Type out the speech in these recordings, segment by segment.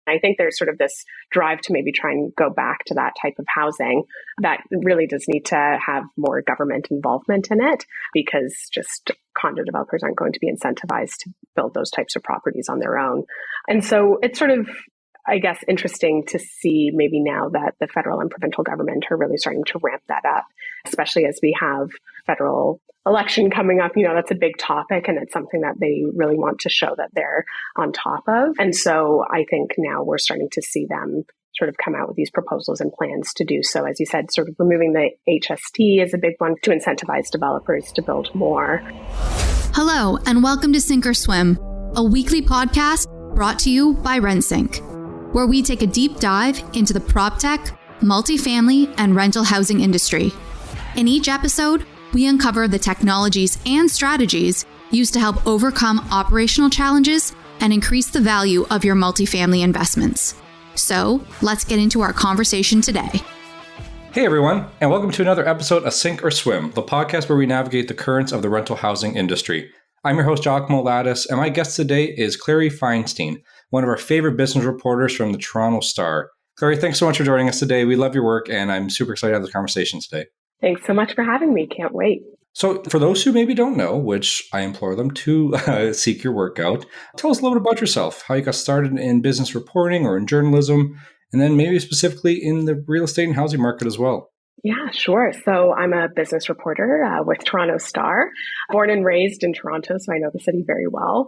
I think there's sort of this drive to maybe try and go back to that type of housing that really does need to have more government involvement in it, because just condo developers aren't going to be incentivized to build those types of properties on their own. And so it's sort of, I guess, interesting to see maybe now that the federal and provincial government are really starting to ramp that up, especially as we have federal election coming up. That's a big topic, and it's something that they really want to show that they're on top of. And so I think now we're starting to see them sort of come out with these proposals and plans to do so. As you said, sort of removing the HST is a big one to incentivize developers to build more. Hello, and welcome to Sink or Swim, a weekly podcast brought to you by RentSync, where we take a deep dive into the PropTech, multifamily, and rental housing industry. In each episode, we uncover the technologies and strategies used to help overcome operational challenges and increase the value of your multifamily investments. So, let's get into our conversation today. Hey everyone, and welcome to another episode of Sink or Swim, the podcast where we navigate the currents of the rental housing industry. I'm your host, Giacomo Lattis, and my guest today is Clarrie Feinstein, one of our favorite business reporters from the Toronto Star. Clarrie, thanks so much for joining us today. We love your work, and I'm super excited to have this conversation today. Thanks so much for having me. Can't wait. So for those who maybe don't know, which I implore them to seek your work out, tell us a little bit about yourself, how you got started in business reporting or in journalism, and then maybe specifically in the real estate and housing market as well. Yeah, sure. So I'm a business reporter with Toronto Star, born and raised in Toronto, so I know the city very well.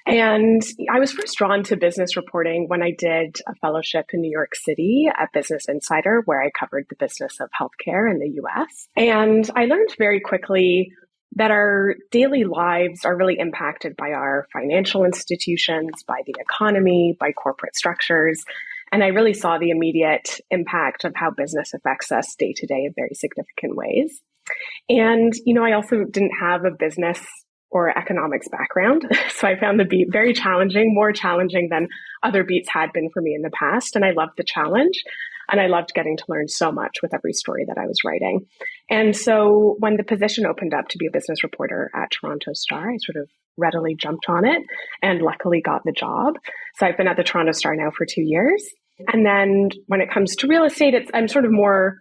And I was first drawn to business reporting when I did a fellowship in New York City at Business Insider, where I covered the business of healthcare in the US. And I learned very quickly that our daily lives are really impacted by our financial institutions, by the economy, by corporate structures. And I really saw the immediate impact of how business affects us day to day in very significant ways. And, I also didn't have a business or economics background. So I found the beat very challenging, more challenging than other beats had been for me in the past. And I loved the challenge. And I loved getting to learn so much with every story that I was writing. And so when the position opened up to be a business reporter at Toronto Star, I sort of readily jumped on it and luckily got the job. So I've been at the Toronto Star now for 2 years. And then when it comes to real estate, I'm sort of more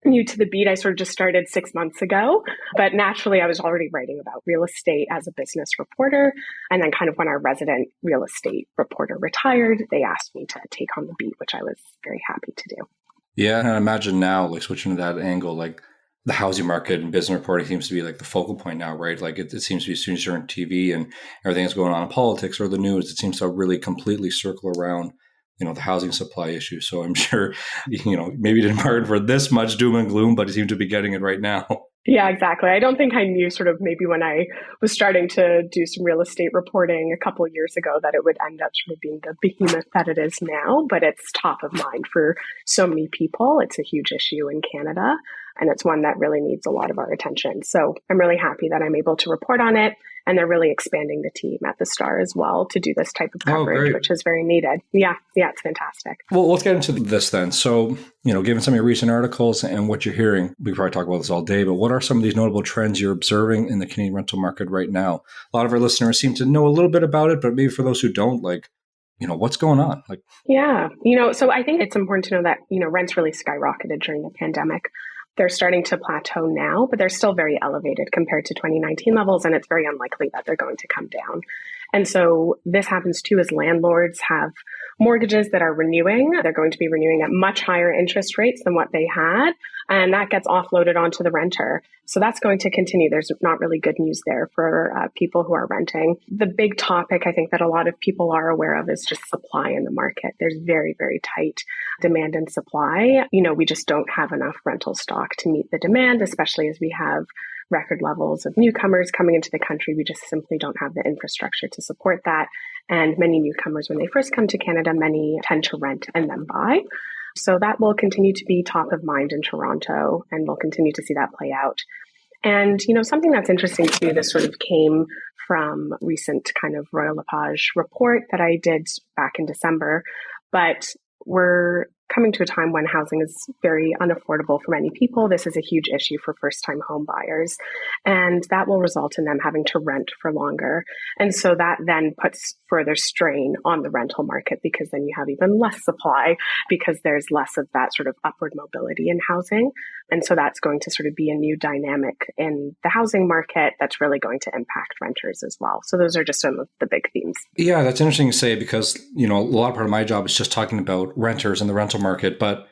new to the beat. I sort of just started 6 months ago, but naturally I was already writing about real estate as a business reporter. And then kind of when our resident real estate reporter retired, they asked me to take on the beat, which I was very happy to do. Yeah, and I imagine now, like switching to that angle, like the housing market and business reporting seems to be like the focal point now, right? Like it seems to be as soon as you're on TV and everything that's going on in politics or the news, it seems to really completely circle around the housing supply issue. So I'm sure, maybe you didn't bargain for this much doom and gloom, but you seem to be getting it right now. Yeah, exactly. I don't think I knew sort of maybe when I was starting to do some real estate reporting a couple of years ago that it would end up sort of being the behemoth that it is now, but it's top of mind for so many people. It's a huge issue in Canada, and it's one that really needs a lot of our attention. So I'm really happy that I'm able to report on it. And they're really expanding the team at the Star as well to do this type of coverage, which is very needed. Yeah, it's fantastic. Well, let's get into this then. So, given some of your recent articles and what you're hearing, we probably talk about this all day, but what are some of these notable trends you're observing in the Canadian rental market right now? A lot of our listeners seem to know a little bit about it, but maybe for those who don't, what's going on? Yeah, so I think it's important to know that, rents really skyrocketed during the pandemic. They're starting to plateau now, but they're still very elevated compared to 2019 levels, and it's very unlikely that they're going to come down. And so this happens too as landlords have mortgages that are renewing. They're going to be renewing at much higher interest rates than what they had, and that gets offloaded onto the renter. So that's going to continue. There's not really good news there for people who are renting. The big topic I think that a lot of people are aware of is just supply in the market. There's very, very tight demand and supply. We just don't have enough rental stock to meet the demand, especially as we have record levels of newcomers coming into the country. We just simply don't have the infrastructure to support that. And many newcomers, when they first come to Canada, many tend to rent and then buy. So that will continue to be top of mind in Toronto, and we'll continue to see that play out. And, something that's interesting too, this sort of came from recent kind of Royal LePage report that I did back in December, but we're coming to a time when housing is very unaffordable for many people. This is a huge issue for first-time home buyers, and that will result in them having to rent for longer. And so that then puts further strain on the rental market, because then you have even less supply because there's less of that sort of upward mobility in housing. And so that's going to sort of be a new dynamic in the housing market that's really going to impact renters as well. So those are just some of the big themes. Yeah, that's interesting to say because, a lot of part of my job is just talking about renters and the rental market. But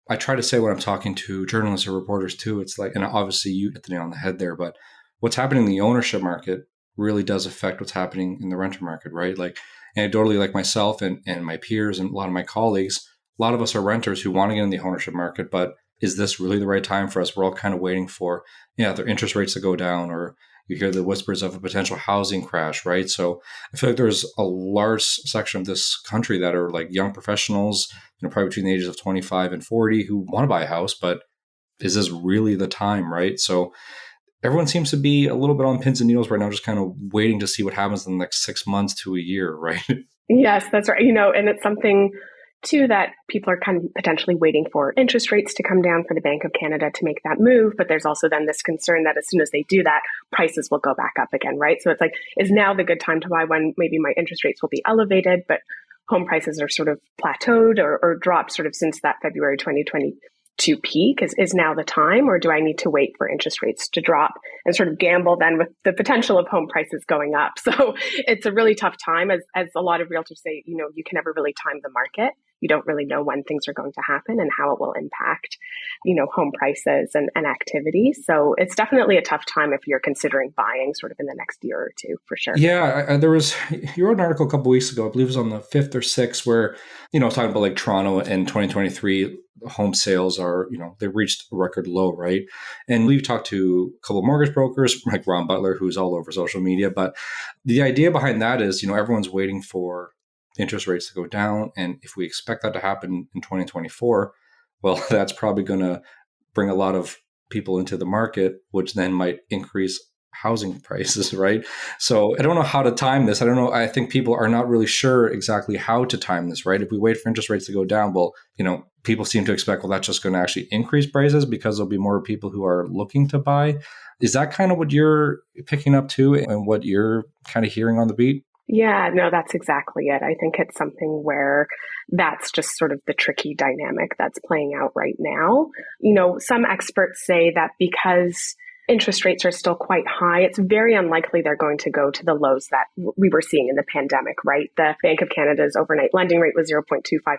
I try to say when I'm talking to journalists or reporters too, it's like, and obviously you hit the nail on the head there, but what's happening in the ownership market really does affect what's happening in the renter market, right? Like anecdotally, like myself and my peers and a lot of my colleagues, a lot of us are renters who want to get in the ownership market, but is this really the right time for us? We're all kind of waiting for, their interest rates to go down, or you hear the whispers of a potential housing crash, right? So I feel like there's a large section of this country that are like young professionals, probably between the ages of 25 and 40 who want to buy a house, but is this really the time, right? So everyone seems to be a little bit on pins and needles right now, just kind of waiting to see what happens in the next 6 months to a year, right? Yes, that's right. And it's something too that people are kind of potentially waiting for interest rates to come down for the Bank of Canada to make that move. But there's also then this concern that as soon as they do that, prices will go back up again, right? So it's like, is now the good time to buy when maybe my interest rates will be elevated, but home prices are sort of plateaued or dropped sort of since that February 2022 peak? Is now the time, or do I need to wait for interest rates to drop and sort of gamble then with the potential of home prices going up? So it's a really tough time. As a lot of realtors say, you can never really time the market. You don't really know when things are going to happen and how it will impact, home prices and activity. So it's definitely a tough time if you're considering buying sort of in the next year or two, for sure. Yeah, you wrote an article a couple of weeks ago, I believe it was on the 5th or 6th, where, talking about like Toronto in 2023, home sales are, they reached a record low, right? And we've talked to a couple of mortgage brokers, like Ron Butler, who's all over social media. But the idea behind that is, everyone's waiting for interest rates to go down. And if we expect that to happen in 2024, well, that's probably going to bring a lot of people into the market, which then might increase housing prices, right? So I don't know how to time this. I don't know. I think people are not really sure exactly how to time this, right? If we wait for interest rates to go down, well, people seem to expect, well, that's just going to actually increase prices because there'll be more people who are looking to buy. Is that kind of what you're picking up too and what you're kind of hearing on the beat? Yeah, no, that's exactly it. I think it's something where that's just sort of the tricky dynamic that's playing out right now. Some experts say that because interest rates are still quite high, it's very unlikely they're going to go to the lows that we were seeing in the pandemic, right? The Bank of Canada's overnight lending rate was 0.25%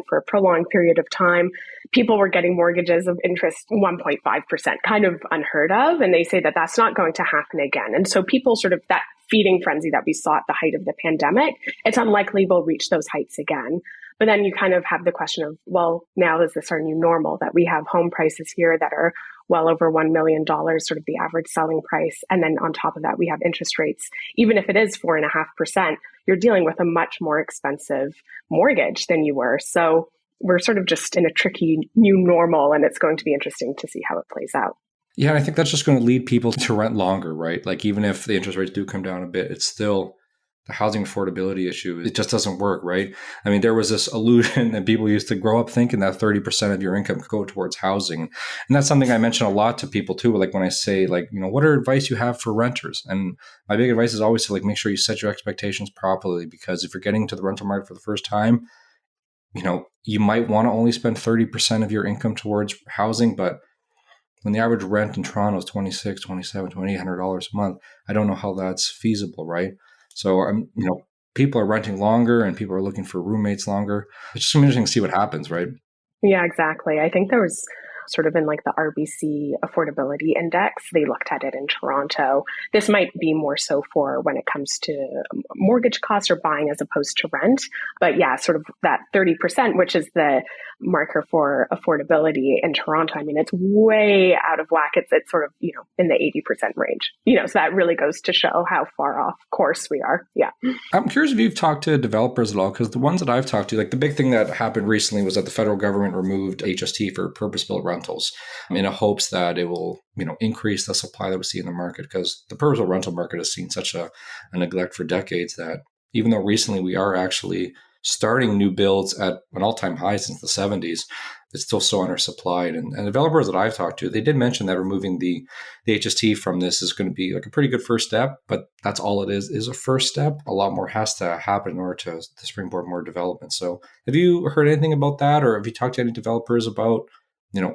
for a prolonged period of time. People were getting mortgages of interest 1.5%, kind of unheard of. And they say that that's not going to happen again. And so people sort of, that feeding frenzy that we saw at the height of the pandemic, it's unlikely we'll reach those heights again. But then you kind of have the question of, well, now is this our new normal, that we have home prices here that are well over $1 million, sort of the average selling price. And then on top of that, we have interest rates. Even if it is 4.5%, you're dealing with a much more expensive mortgage than you were. So we're sort of just in a tricky new normal, and it's going to be interesting to see how it plays out. Yeah, I think that's just going to lead people to rent longer, right? Like even if the interest rates do come down a bit, it's still the housing affordability issue. It just doesn't work, right? I mean, there was this illusion that people used to grow up thinking that 30% of your income could go towards housing. And that's something I mention a lot to people too. Like when I say like, what are advice you have for renters? And my big advice is always to like, make sure you set your expectations properly, because if you're getting to the rental market for the first time, you might want to only spend 30% of your income towards housing, but when the average rent in Toronto is $2,600, $2,700, $2,800 a month, I don't know how that's feasible, right? So people are renting longer and people are looking for roommates longer. It's just interesting to see what happens, right? Yeah, exactly. I think there was sort of in like the RBC affordability index, they looked at it in Toronto. This might be more so for when it comes to mortgage costs or buying as opposed to rent. But yeah, sort of that 30%, which is the marker for affordability in Toronto. I mean, it's way out of whack. It's sort of, in the 80% range, so that really goes to show how far off course we are. Yeah. I'm curious if you've talked to developers at all, because the ones that I've talked to, like the big thing that happened recently was that the federal government removed HST for purpose-built rentals in a hopes that it will, increase the supply that we see in the market, because the purpose-built rental market has seen such a neglect for decades that even though recently we are actually starting new builds at an all-time high since the 70s. It's still so undersupplied. And developers that I've talked to, they did mention that removing the HST from this is going to be like a pretty good first step, but that's all it is a first step. A lot more has to happen in order to springboard more development. So have you heard anything about that, or have you talked to any developers about,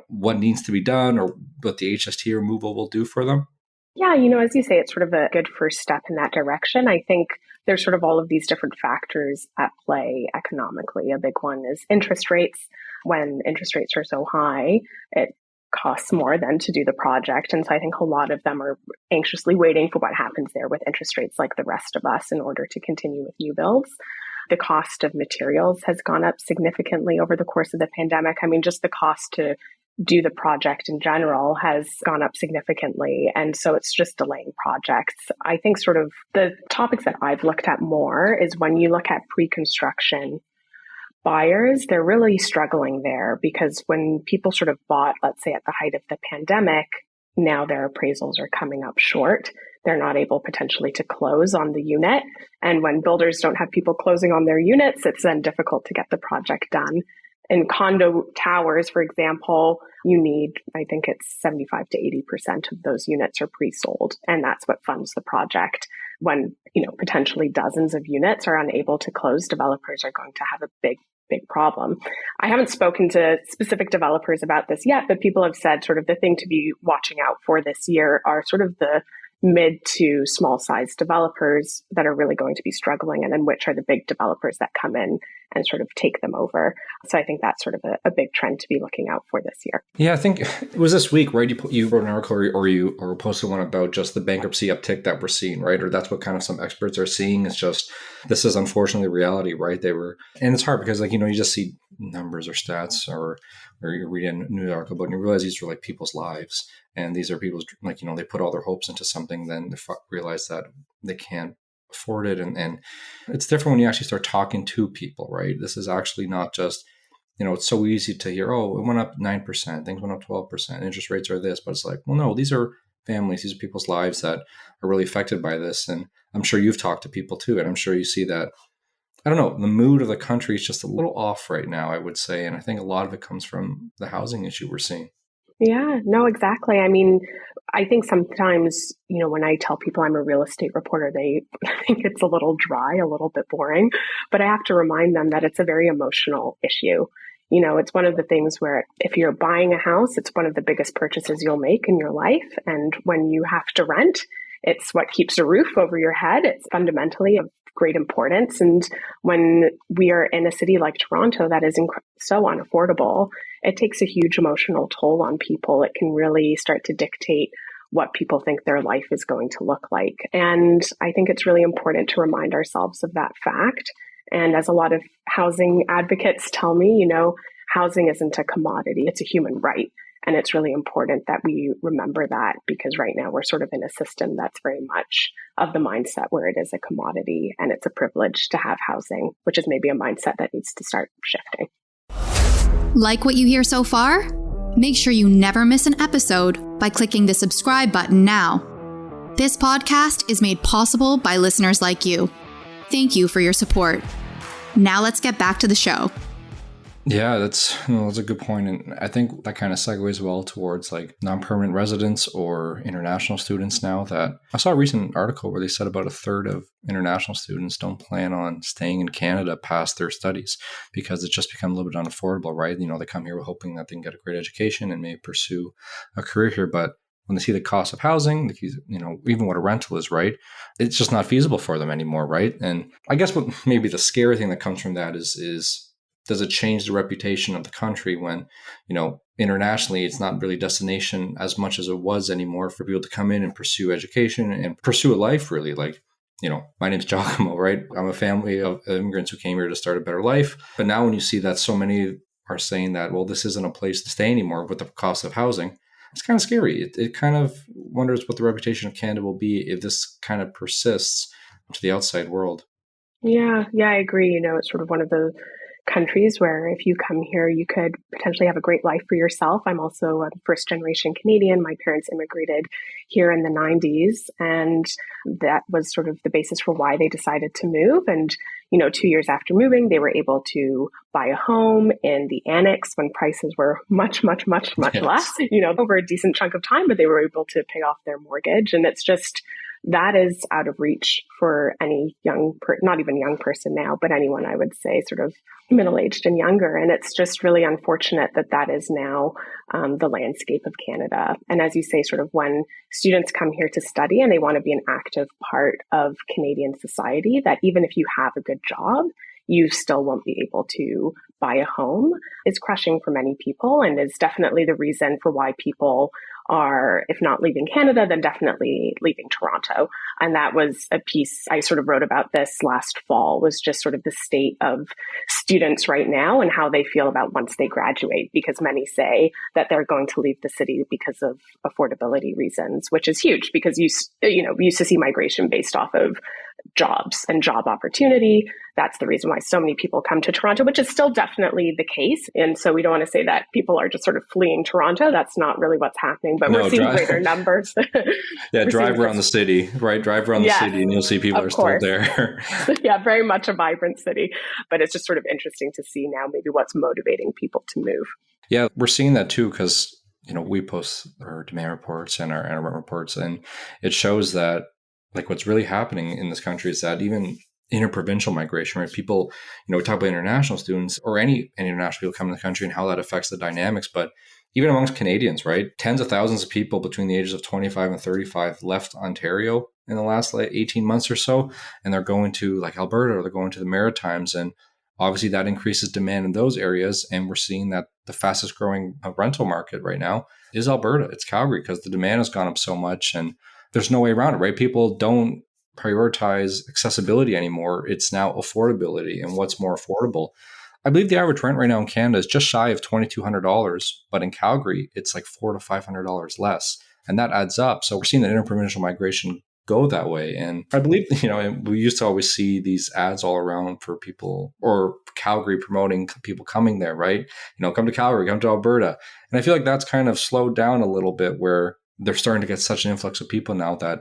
what needs to be done or what the HST removal will do for them? Yeah, as you say, it's sort of a good first step in that direction. I think there's sort of all of these different factors at play economically. A big one is interest rates. When interest rates are so high, it costs more than to do the project. And so I think a lot of them are anxiously waiting for what happens there with interest rates like the rest of us in order to continue with new builds. The cost of materials has gone up significantly over the course of the pandemic. I mean, just the cost to do the project in general has gone up significantly. And so it's just delaying projects. I think sort of the topics that I've looked at more is when you look at pre-construction buyers, they're really struggling there because when people sort of bought, let's say at the height of the pandemic, now their appraisals are coming up short. They're not able potentially to close on the unit. And when builders don't have people closing on their units, it's then difficult to get the project done. In condo towers, for example, you need, I think it's 75 to 80% of those units are pre-sold. And that's what funds the project. When, potentially dozens of units are unable to close, developers are going to have a big problem. I haven't spoken to specific developers about this yet, but people have said sort of the thing to be watching out for this year are sort of the mid to small size developers that are really going to be struggling, and then which are the big developers that come in and sort of take them over. So I think that's sort of a big trend to be looking out for this year. Yeah, I think it was this week, right? You wrote an article or posted one about just the bankruptcy uptick that we're seeing, right? Or that's what kind of some experts are seeing. It's just, this is unfortunately reality, right? And it's hard because you just see numbers or stats or you read a news article about it and you realize these are like people's lives. And these are people's, they put all their hopes into something, then they realize that they can't afford it. And it's different when you actually start talking to people, right? This is actually not just, it's so easy to hear, oh, it went up 9%, things went up 12%, interest rates are this, but it's like, well, no, these are families, these are people's lives that are really affected by this. And I'm sure you've talked to people too, and I'm sure you see that, I don't know, the mood of the country is just a little off right now, I would say. And I think a lot of it comes from the housing issue we're seeing. Yeah, no, exactly. I mean, I think sometimes, when I tell people I'm a real estate reporter, they think it's a little dry, a little bit boring, but I have to remind them that it's a very emotional issue. It's one of the things where if you're buying a house, it's one of the biggest purchases you'll make in your life. And when you have to rent, it's what keeps a roof over your head. It's fundamentally of great importance. And when we are in a city like Toronto that is so unaffordable, it takes a huge emotional toll on people. It can really start to dictate what people think their life is going to look like. And I think it's really important to remind ourselves of that fact. And as a lot of housing advocates tell me, housing isn't a commodity, it's a human right. And it's really important that we remember that, because right now we're sort of in a system that's very much of the mindset where it is a commodity and it's a privilege to have housing, which is maybe a mindset that needs to start shifting. Like what you hear so far? Make sure you never miss an episode by clicking the subscribe button now. This podcast is made possible by listeners like you. Thank you for your support. Now let's get back to the show. Yeah, that's a good point. And I think that kind of segues well towards like non-permanent residents or international students now. That I saw a recent article where they said about a third of international students don't plan on staying in Canada past their studies because it's just become a little bit unaffordable, right? They come here hoping that they can get a great education and maybe pursue a career here. But when they see the cost of housing, even what a rental is, right? It's just not feasible for them anymore, right? And I guess what maybe the scary thing that comes from that is does it change the reputation of the country when, internationally, it's not really a destination as much as it was anymore for people to come in and pursue education and pursue a life, really. Like, my name's Giacomo, right? I'm a family of immigrants who came here to start a better life. But now when you see that so many are saying that, well, this isn't a place to stay anymore with the cost of housing, it's kind of scary. It kind of wonders what the reputation of Canada will be if this kind of persists to the outside world. Yeah, I agree. It's sort of one of the countries where if you come here, you could potentially have a great life for yourself. I'm also a first generation Canadian. My parents immigrated here in the 90s, and that was sort of the basis for why they decided to move. And, 2 years after moving, they were able to buy a home in the annex when prices were much, much, much, much less, over a decent chunk of time, but they were able to pay off their mortgage. And it's just, that is out of reach for any not even young person now, but anyone, I would say, sort of middle-aged and younger. And it's just really unfortunate that that is now the landscape of Canada. And as you say, sort of when students come here to study and they want to be an active part of Canadian society, that even if you have a good job, you still won't be able to buy a home, is crushing for many people, and is definitely the reason for why people are, if not leaving Canada, then definitely leaving Toronto. And that was a piece I sort of wrote about this last fall, was just sort of the state of students right now and how they feel about once they graduate, because many say that they're going to leave the city because of affordability reasons, which is huge because we used to see migration based off of jobs and job opportunity. That's the reason why so many people come to Toronto, which is still definitely the case. And so we don't want to say that people are just sort of fleeing Toronto. That's not really what's happening, but we're seeing greater numbers. Drive around the city, right? Drive around the city and you'll see people are still there. Yeah, very much a vibrant city, but it's just sort of interesting to see now maybe what's motivating people to move. Yeah, we're seeing that too, because, we post our demand reports and our rent reports, and it shows that like what's really happening in this country is that even interprovincial migration, right? People, we talk about international students or any international people coming to the country and how that affects the dynamics. But even amongst Canadians, right? Tens of thousands of people between the ages of 25 and 35 left Ontario in the last 18 months or so. And they're going to like Alberta, or they're going to the Maritimes. And obviously that increases demand in those areas. And we're seeing that the fastest growing rental market right now is Alberta. It's Calgary, because the demand has gone up so much. And there's no way around it, right? People don't prioritize accessibility anymore. It's now affordability and what's more affordable. I believe the average rent right now in Canada is just shy of $2,200, but in Calgary, it's like $400 to $500 less. And that adds up. So we're seeing that interprovincial migration go that way. And I believe, we used to always see these ads all around for people, or Calgary promoting people coming there, right? Come to Calgary, come to Alberta. And I feel like that's kind of slowed down a little bit, where they're starting to get such an influx of people now that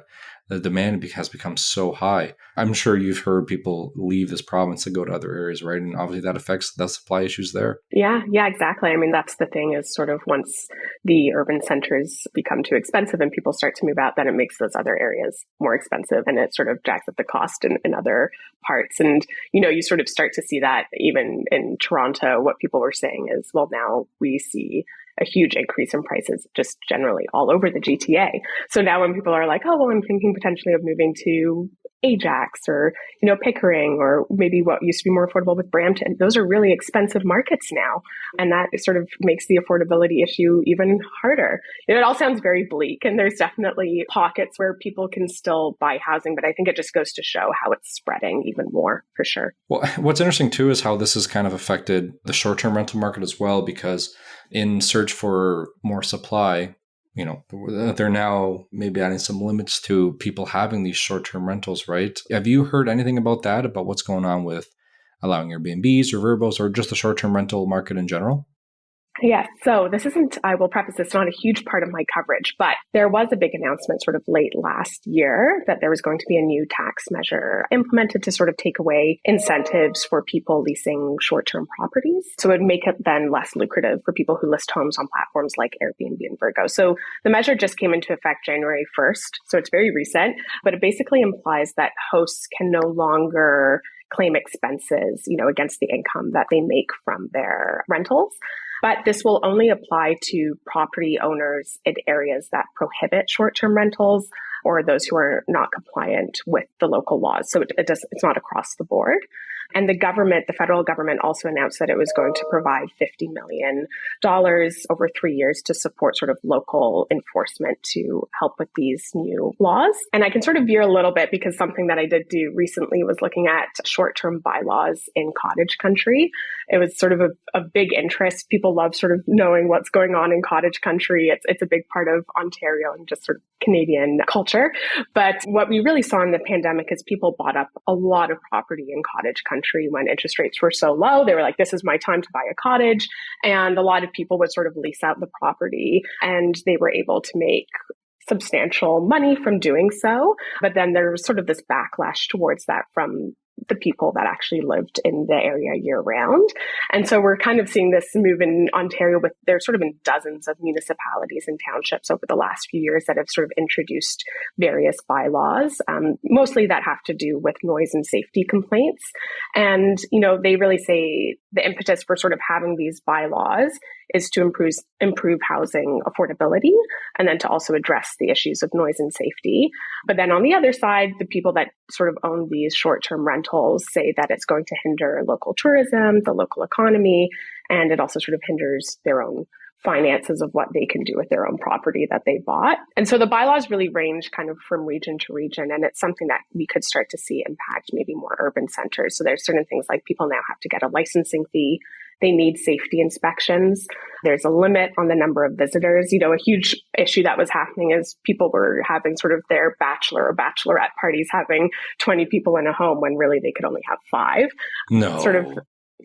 the demand has become so high. I'm sure you've heard people leave this province to go to other areas, right? And obviously that affects the supply issues there. Yeah, exactly. I mean, that's the thing, is sort of once the urban centers become too expensive and people start to move out, then it makes those other areas more expensive, and it sort of jacks up the cost in other parts. And, you sort of start to see that even in Toronto. What people were saying is, well, now we see a huge increase in prices just generally all over the GTA. So now when people are like, oh, well, I'm thinking potentially of moving to Ajax or, Pickering, or maybe what used to be more affordable with Brampton, those are really expensive markets now. And that sort of makes the affordability issue even harder. It all sounds very bleak, and there's definitely pockets where people can still buy housing, but I think it just goes to show how it's spreading even more, for sure. Well, what's interesting too is how this has kind of affected the short-term rental market as well, because in search for more supply, they're now maybe adding some limits to people having these short-term rentals, right? Have you heard anything about that, about what's going on with allowing Airbnbs or Verbos, or just the short-term rental market in general? Yeah, so this isn't, I will preface this, not a huge part of my coverage, but there was a big announcement sort of late last year that there was going to be a new tax measure implemented to sort of take away incentives for people leasing short-term properties. So it would make it then less lucrative for people who list homes on platforms like Airbnb and Virgo. So the measure just came into effect January 1st. So it's very recent, but it basically implies that hosts can no longer claim expenses, against the income that they make from their rentals. But this will only apply to property owners in areas that prohibit short-term rentals, or those who are not compliant with the local laws. So it's not across the board. And the federal government also announced that it was going to provide $50 million over 3 years to support sort of local enforcement to help with these new laws. And I can sort of veer a little bit, because something that I did do recently was looking at short-term bylaws in cottage country. It was sort of a big interest. People love sort of knowing what's going on in cottage country. It's a big part of Ontario and just sort of Canadian culture. But what we really saw in the pandemic is people bought up a lot of property in cottage country when interest rates were so low. They were like, this is my time to buy a cottage. And a lot of people would sort of lease out the property, and they were able to make substantial money from doing so. But then there was sort of this backlash towards that from the people that actually lived in the area year round. And so we're kind of seeing this move in Ontario with, there's sort of been dozens of municipalities and townships over the last few years that have sort of introduced various bylaws, mostly that have to do with noise and safety complaints. And, they really say the impetus for sort of having these bylaws is to improve housing affordability and then to also address the issues of noise and safety. But then on the other side, the people that sort of own these short-term rentals say that it's going to hinder local tourism, the local economy, and it also sort of hinders their own finances of what they can do with their own property that they bought. And so the bylaws really range kind of from region to region, and it's something that we could start to see impact maybe more urban centers. So there's certain things like people now have to get a licensing fee. They need safety inspections. There's a limit on the number of visitors. A huge issue that was happening is people were having sort of their bachelor or bachelorette parties having 20 people in a home when really they could only have 5. No. Sort of.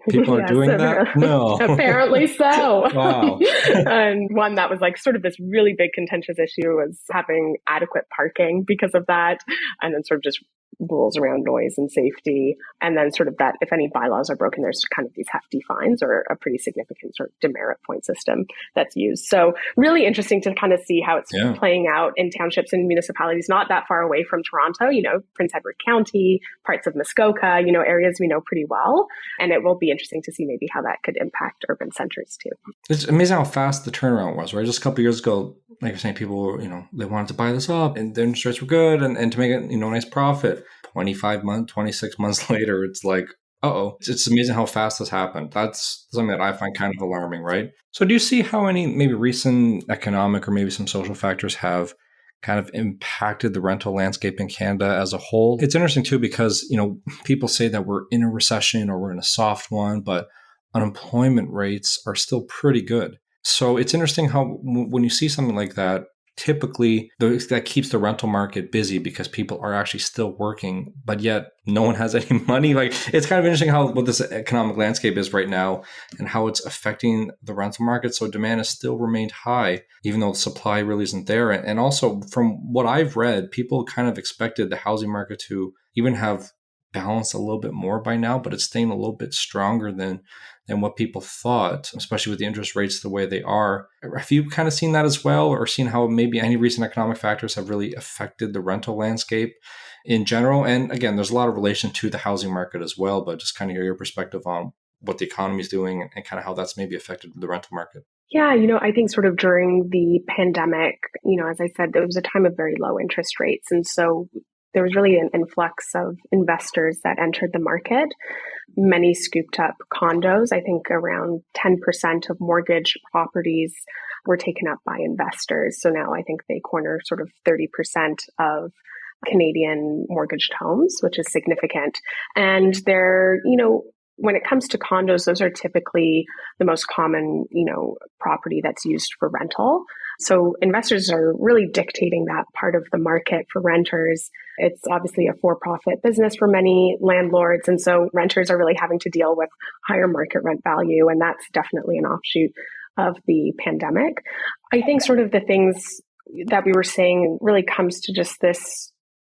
People are doing that? No. Apparently so. Wow. And one that was like sort of this really big contentious issue was having adequate parking because of that. And then sort of just rules around noise and safety. And then sort of that if any bylaws are broken, there's kind of these hefty fines or a pretty significant sort of demerit point system that's used. So really interesting to kind of see how it's playing out in townships and municipalities not that far away from Toronto, Prince Edward County, parts of Muskoka, areas we know pretty well. And it will be interesting to see maybe how that could impact urban centers too. It's amazing how fast the turnaround was, right? Just a couple of years ago, like you're saying, people, they wanted to buy this up and the interest rates were good and to make it, a nice profit. 25 months, 26 months later, it's like, it's amazing how fast this happened. That's something that I find kind of alarming, right? So do you see how any maybe recent economic or maybe some social factors have kind of impacted the rental landscape in Canada as a whole? It's interesting too, because, people say that we're in a recession or we're in a soft one, but unemployment rates are still pretty good. So it's interesting how when you see something like that, typically that keeps the rental market busy because people are actually still working, but yet no one has any money. Like, it's kind of interesting what this economic landscape is right now and how it's affecting the rental market. So demand has still remained high, even though the supply really isn't there. And also from what I've read, people kind of expected the housing market to even have balanced a little bit more by now, but it's staying a little bit stronger than what people thought, especially with the interest rates the way they are. Have you kind of seen that as well, or seen how maybe any recent economic factors have really affected the rental landscape in general? And again, there's a lot of relation to the housing market as well, but just kind of hear your perspective on what the economy is doing and kind of how that's maybe affected the rental market. Yeah, I think sort of during the pandemic, as I said, there was a time of very low interest rates. And so there was really an influx of investors that entered the market. Many scooped up condos. I think around 10% of mortgage properties were taken up by investors. So now I think they corner sort of 30% of Canadian mortgaged homes, which is significant. And they're, when it comes to condos, those are typically the most common, property that's used for rental. So investors are really dictating that part of the market for renters. It's obviously a for-profit business for many landlords. And so renters are really having to deal with higher market rent value. And that's definitely an offshoot of the pandemic. I think sort of the things that we were saying really comes to just this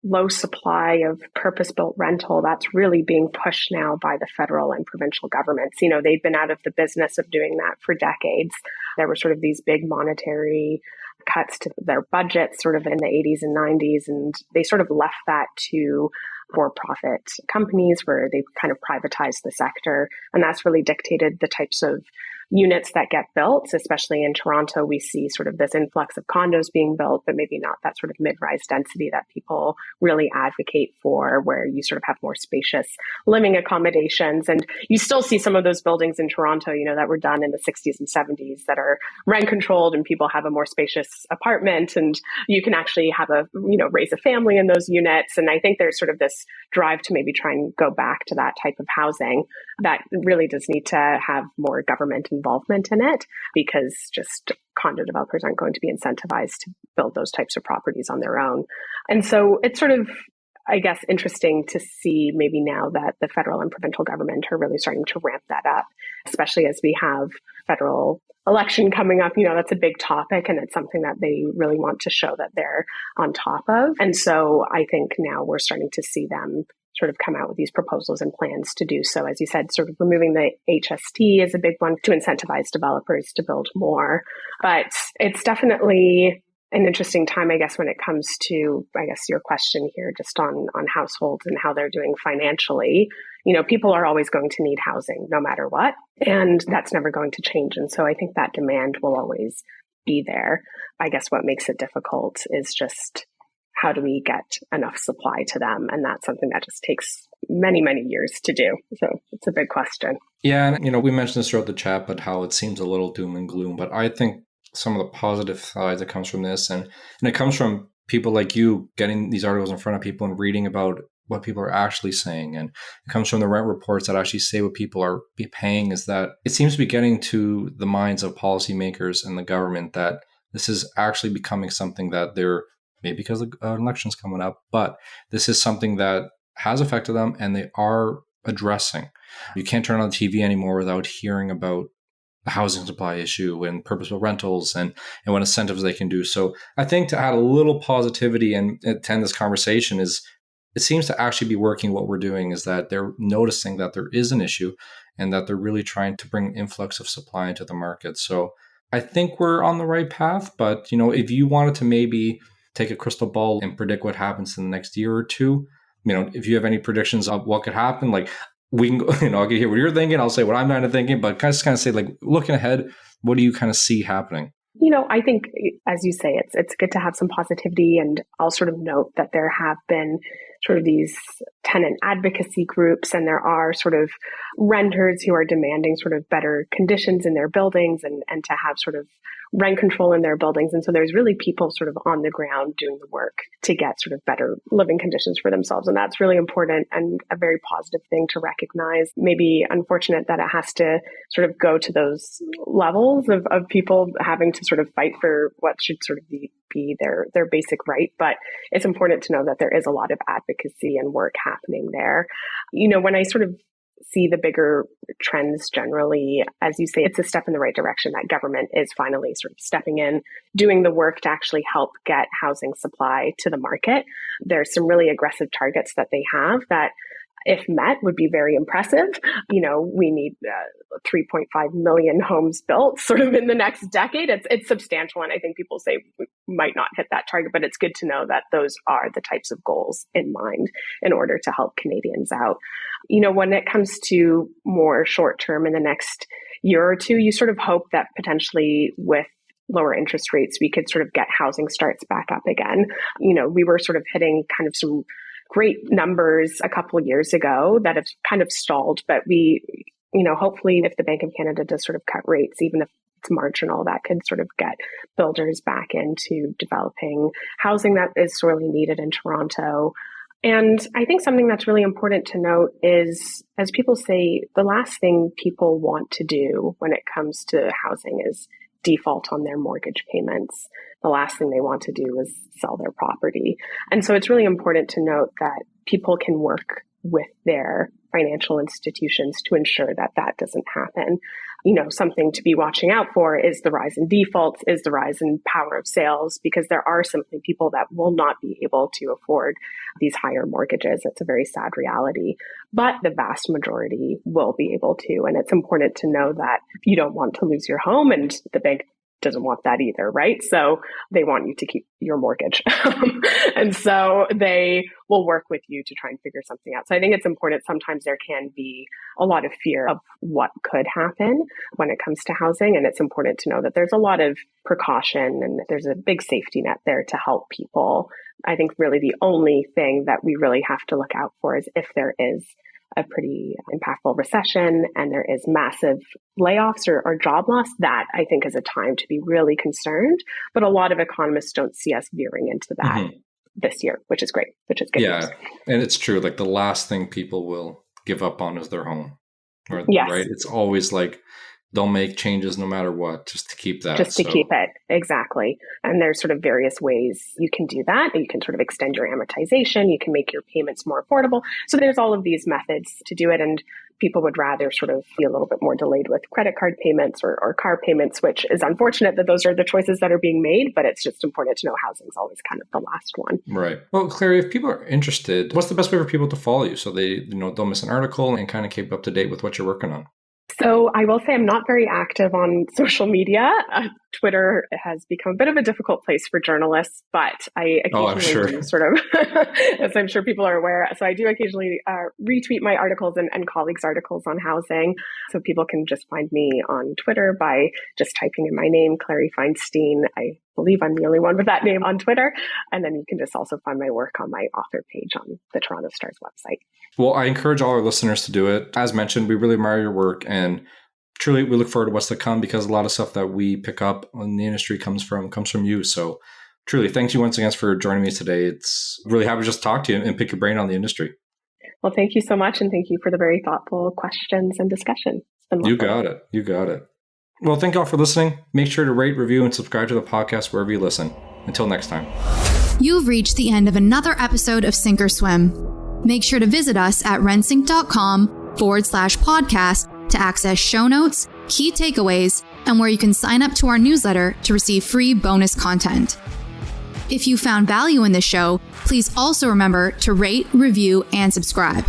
low supply of purpose-built rental that's really being pushed now by the federal and provincial governments. They've been out of the business of doing that for decades. There were sort of these big monetary cuts to their budgets sort of in the 80s and 90s, and they sort of left that to for-profit companies where they kind of privatized the sector. And that's really dictated the types of units that get built, especially in Toronto. We see sort of this influx of condos being built, but maybe not that sort of mid-rise density that people really advocate for, where you sort of have more spacious living accommodations. And you still see some of those buildings in Toronto, that were done in the 60s and 70s that are rent controlled and people have a more spacious apartment and you can actually have raise a family in those units. And I think there's sort of this drive to maybe try and go back to that type of housing that really does need to have more government involvement in it, because just condo developers aren't going to be incentivized to build those types of properties on their own. And so it's sort of, I guess, interesting to see maybe now that the federal and provincial government are really starting to ramp that up, especially as we have federal election coming up. That's a big topic and it's something that they really want to show that they're on top of. And so I think now we're starting to see them sort of come out with these proposals and plans to do so. As you said, sort of removing the HST is a big one to incentivize developers to build more. But it's definitely an interesting time, I guess, when it comes to, I guess, your question here just on households and how they're doing financially. People are always going to need housing no matter what, and that's never going to change. And so I think that demand will always be there. I guess what makes it difficult is just how do we get enough supply to them? And that's something that just takes many, many years to do. So it's a big question. Yeah. And, we mentioned this throughout the chat, but how it seems a little doom and gloom. But I think some of the positive side that comes from this, and it comes from people like you getting these articles in front of people and reading about what people are actually saying. And it comes from the rent reports that actually say what people are paying, is that it seems to be getting to the minds of policymakers and the government that this is actually becoming something that they're, maybe because the election's coming up, but this is something that has affected them and they are addressing. You can't turn on the TV anymore without hearing about the housing supply issue and purposeful rentals and what incentives they can do. So I think to add a little positivity and attend this conversation is, it seems to actually be working. What we're doing is that they're noticing that there is an issue and that they're really trying to bring an influx of supply into the market. So I think we're on the right path. But, if you wanted to maybe take a crystal ball and predict what happens in the next year or two, if you have any predictions of what could happen, like we can go, I'll get here what you're thinking. I'll say what I'm kind of thinking, but kind of say, like, looking ahead, what do you kind of see happening? I think, as you say, it's good to have some positivity. And I'll sort of note that there have been sort of these tenant advocacy groups, and there are sort of renters who are demanding sort of better conditions in their buildings and to have sort of rent control in their buildings. And so there's really people sort of on the ground doing the work to get sort of better living conditions for themselves. And that's really important and a very positive thing to recognize. Maybe unfortunate that it has to sort of go to those levels of people having to sort of fight for what should sort of be their basic right. But it's important to know that there is a lot of advocacy and work happening there. When I sort of see the bigger trends generally, as you say, it's a step in the right direction that government is finally sort of stepping in, doing the work to actually help get housing supply to the market. There's some really aggressive targets that they have that, if met, would be very impressive. We need 3.5 million homes built sort of in the next decade. It's substantial. And I think people say we might not hit that target, but it's good to know that those are the types of goals in mind in order to help Canadians out. When it comes to more short term in the next year or two, you sort of hope that potentially with lower interest rates, we could sort of get housing starts back up again. We were sort of hitting kind of some great numbers a couple of years ago that have kind of stalled, but we, hopefully if the Bank of Canada does sort of cut rates, even if it's marginal, that could sort of get builders back into developing housing that is sorely needed in Toronto. And I think something that's really important to note is, as people say, the last thing people want to do when it comes to housing is default on their mortgage payments. The last thing they want to do is sell their property. And so it's really important to note that people can work with their financial institutions to ensure that that doesn't happen. Something to be watching out for is the rise in defaults, is the rise in power of sales, because there are simply people that will not be able to afford these higher mortgages. It's a very sad reality, but the vast majority will be able to. And it's important to know that you don't want to lose your home, and the bank doesn't want that either, right? So they want you to keep your mortgage. And so they will work with you to try and figure something out. So I think it's important. Sometimes there can be a lot of fear of what could happen when it comes to housing. And it's important to know that there's a lot of precaution and there's a big safety net there to help people. I think really the only thing that we really have to look out for is if there is a pretty impactful recession and there is massive layoffs or job loss, that I think is a time to be really concerned. But a lot of economists don't see us veering into that this year, which is great, which is good news. And it's true. Like the last thing people will give up on is their home. Right? Yes. Right? It's always like they'll make changes no matter what, just to keep that. Just to keep it. Exactly. And there's sort of various ways you can do that. You can sort of extend your amortization. You can make your payments more affordable. So there's all of these methods to do it. And people would rather sort of be a little bit more delayed with credit card payments or car payments, which is unfortunate that those are the choices that are being made. But it's just important to know housing is always kind of the last one. Right. Well, Clarrie, if people are interested, what's the best way for people to follow you so they don't miss an article and kind of keep up to date with what you're working on? So I will say I'm not very active on social media. Twitter has become a bit of a difficult place for journalists, but I occasionally do sort of, as I'm sure people are aware. So I do occasionally retweet my articles and colleagues' articles on housing. So people can just find me on Twitter by just typing in my name, Clarrie Feinstein. I believe I'm the only one with that name on Twitter. And then you can just also find my work on my author page on the Toronto Star's website. Well, I encourage all our listeners to do it. As mentioned, we really admire your work, and truly we look forward to what's to come, because a lot of stuff that we pick up in the industry comes from you. So truly, thank you once again for joining me today. It's really happy to just talk to you and pick your brain on the industry. Well, thank you so much. And thank you for the very thoughtful questions and discussion. It's been You got it. Well, thank you all for listening. Make sure to rate, review, and subscribe to the podcast wherever you listen. Until next time. You've reached the end of another episode of Sink or Swim. Make sure to visit us at rensync.com/podcast to access show notes, key takeaways, and where you can sign up to our newsletter to receive free bonus content. If you found value in this show, please also remember to rate, review, and subscribe.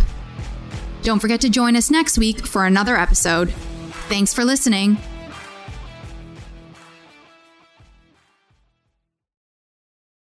Don't forget to join us next week for another episode. Thanks for listening.